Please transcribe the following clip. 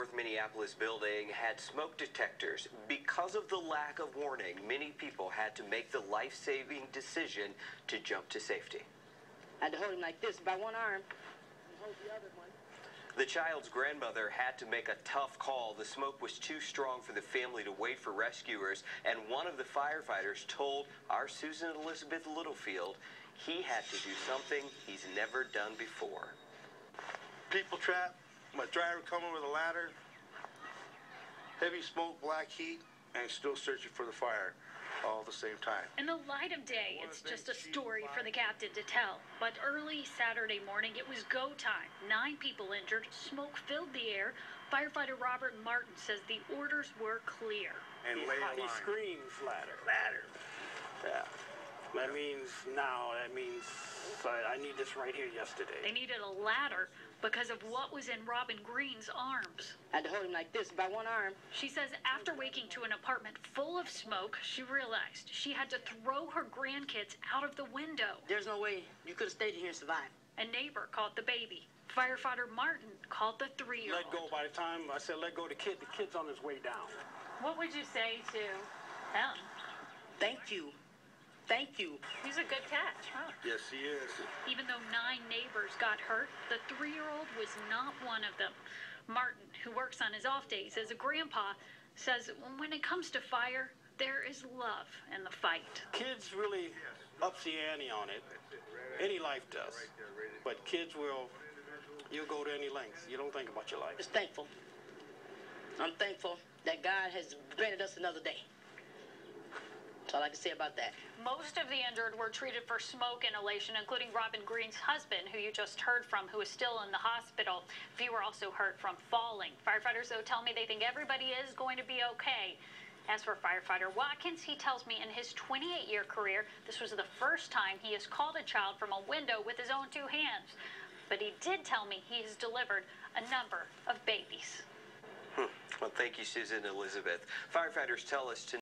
North Minneapolis building had smoke detectors. Because of the lack of warning, many people had to make the life-saving decision to jump to safety. I had to hold him like this by one arm and hold the other one. The child's grandmother had to make a tough call. The smoke was too strong for the family to wait for rescuers, and one of the firefighters told our Susan Elizabeth Littlefield he had to do something he's never done before. People trap, my driver coming with a ladder, heavy smoke, black heat, and still searching for the fire all at the same time. In the light of day, it's just a story for the captain to tell. But early Saturday morning, it was go time. 9 people injured, smoke filled the air. Firefighter Robert Martin says the orders were clear. And he screams ladder. Ladder. Yeah. That means now, that means I need this right here yesterday. They needed a ladder because of what was in Robin Green's arms. I had to hold him like this by one arm. She says after waking to an apartment full of smoke, she realized she had to throw her grandkids out of the window. There's no way you could have stayed here and survived. A neighbor caught the baby. Firefighter Martin called the 3-year-old. Let go. By the time I said let go of the kid's on his way down. What would you say to him? Thank you. Thank you. He's a good catch, huh? Yes, he is. Even though 9 neighbors got hurt, the 3-year-old was not one of them. Martin, who works on his off days as a grandpa, says when it comes to fire, there is love in the fight. Kids really ups the ante on it. Any life does. But kids you'll go to any length. You don't think about your life. Just thankful. I'm thankful that God has granted us another day. That's all I can say about that. Most of the injured were treated for smoke inhalation, including Robin Green's husband, who you just heard from, who is still in the hospital. Few were also hurt from falling. Firefighters, though, tell me they think everybody is going to be okay. As for firefighter Watkins, he tells me in his 28-year career, this was the first time he has called a child from a window with his own 2 hands. But he did tell me he has delivered a number of babies. Well, thank you, Susan Elizabeth. Firefighters tell us tonight.